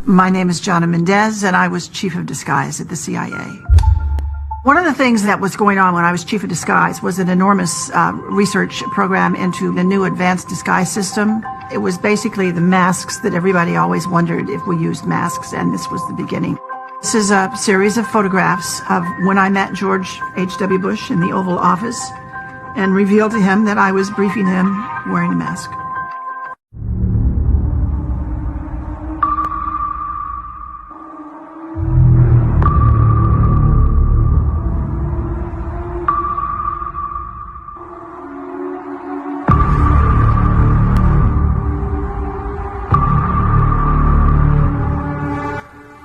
My name is Jana Mendez, and I was chief of disguise at the CIA. One of the things that was going on when I was chief of disguise was an enormous research program into the new advanced disguise system. It was basically the masks that everybody always wondered if we used masks, and this was the beginning. This is a series of photographs of when I met George H.W. Bush in the Oval Office and revealed to him that I was briefing him wearing a mask.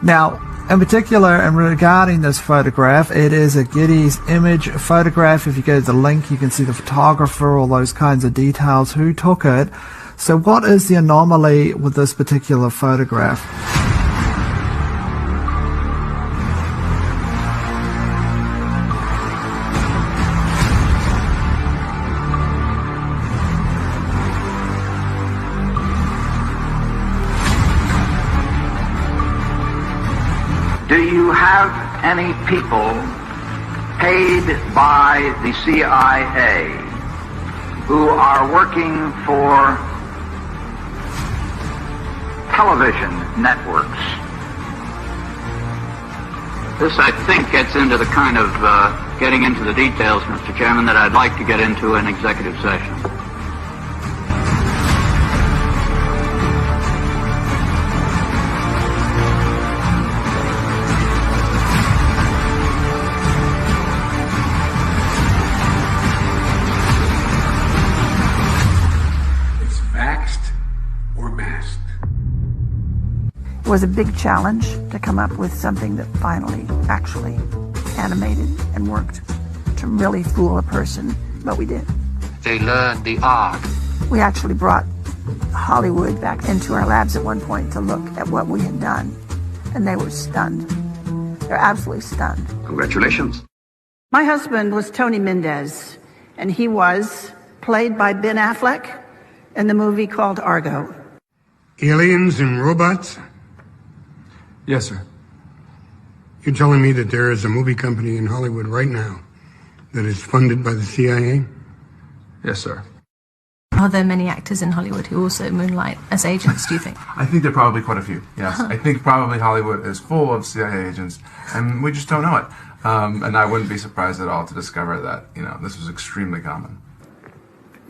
Now, in particular, and regarding this photograph, it is a Getty's image photograph. If you go to the link, you can see the photographer, all those kinds of details, who took it. So what is the anomaly with this particular photograph? Do you have any people paid by the CIA who are working for television networks? This, I think, gets into the kind of getting into the details, Mr. Chairman, that I'd like to get into in executive session. It was a big challenge to come up with something that finally actually animated and worked to really fool a person, but we did. They learned the art. We actually brought Hollywood back into our labs at one point to look at what we had done, and they were stunned. They're absolutely stunned. Congratulations. My husband was Tony Mendez, and he was played by Ben Affleck in the movie called Argo. Aliens and robots? Yes, sir. You're telling me that there is a movie company in Hollywood right now that is funded by the CIA? Yes, sir. Are there many actors in Hollywood who also moonlight as agents, do you think? I think there are probably quite a few, yes. I think probably Hollywood is full of CIA agents, and we just don't know it. And I wouldn't be surprised at all to discover that, this was extremely common.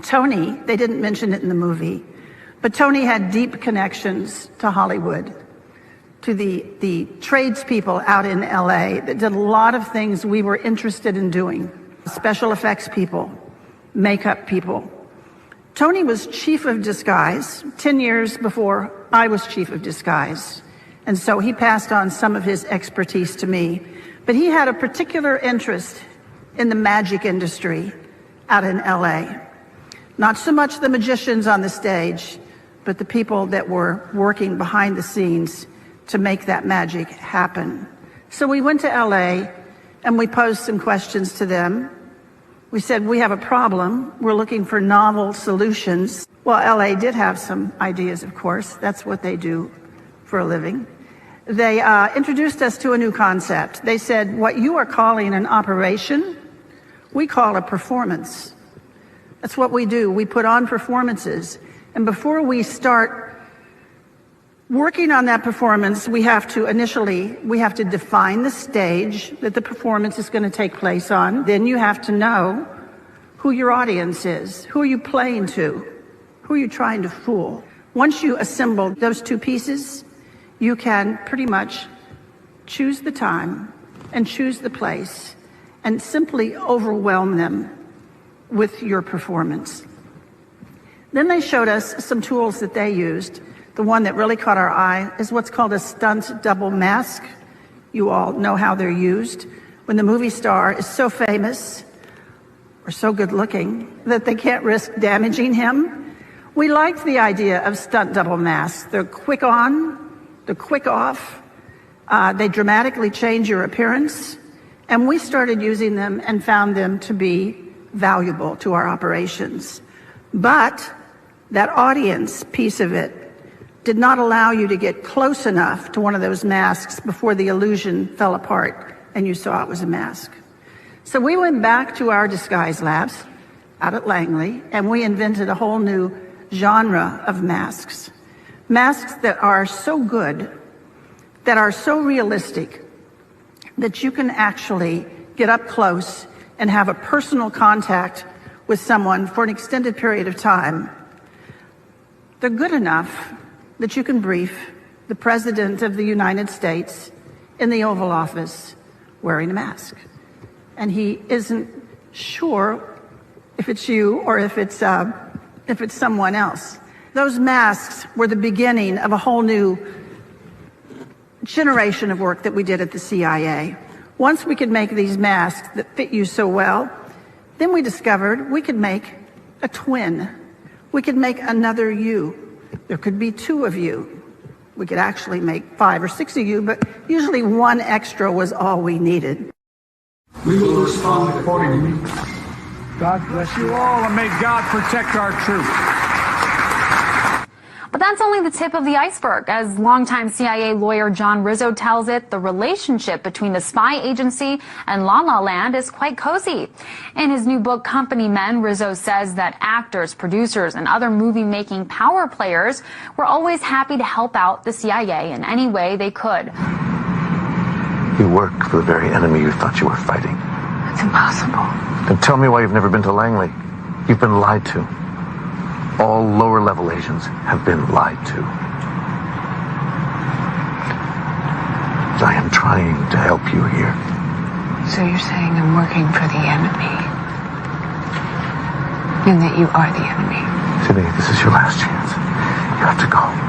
Tony, they didn't mention it in the movie, but Tony had deep connections to Hollywood, to the tradespeople out in LA that did a lot of things we were interested in doing. Special effects people, makeup people. Tony was chief of disguise 10 years before I was chief of disguise. And so he passed on some of his expertise to me. But he had a particular interest in the magic industry out in LA. Not so much the magicians on the stage, but the people that were working behind the scenes to make that magic happen. So we went to LA and we posed some questions to them. We said, we have a problem. We're looking for novel solutions. Well, LA did have some ideas, of course. That's what they do for a living. They introduced us to a new concept. They said, what you are calling an operation, we call a performance. That's what we do. We put on performances. And before we start working on that performance, we have to define the stage that the performance is going to take place on. Then you have to know who your audience is. Who are you playing to? Who are you trying to fool? Once you assemble those two pieces, you can pretty much choose the time and choose the place and simply overwhelm them with your performance. Then they showed us some tools that they used. The one that really caught our eye is what's called a stunt double mask. You all know how they're used. When the movie star is so famous or so good looking that they can't risk damaging him, we liked the idea of stunt double masks. They're quick on, they're quick off, they dramatically change your appearance, and we started using them and found them to be valuable to our operations. But that audience piece of it, did not allow you to get close enough to one of those masks before the illusion fell apart and you saw it was a mask. So we went back to our disguise labs out at Langley, and we invented a whole new genre of masks. Masks that are so good, that are so realistic, that you can actually get up close and have a personal contact with someone for an extended period of time. They're good enough that you can brief the President of the United States in the Oval Office wearing a mask. And he isn't sure if it's you or if it's someone else. Those masks were the beginning of a whole new generation of work that we did at the CIA. Once we could make these masks that fit you so well, then we discovered we could make a twin. We could make another you. There could be two of you. We could actually make 5 or 6 of you, but usually one extra was all we needed. We will respond accordingly. God bless you all, and may God protect our troops. But that's only the tip of the iceberg. As longtime CIA lawyer John Rizzo tells it, the relationship between the spy agency and La La Land is quite cozy. In his new book, Company Men, Rizzo says that actors, producers, and other movie-making power players were always happy to help out the CIA in any way they could. You work for the very enemy you thought you were fighting. It's impossible. Then tell me why you've never been to Langley. You've been lied to. All lower-level agents have been lied to. I am trying to help you here. So you're saying I'm working for the enemy? And that you are the enemy? Sydney, this is your last chance. You have to go.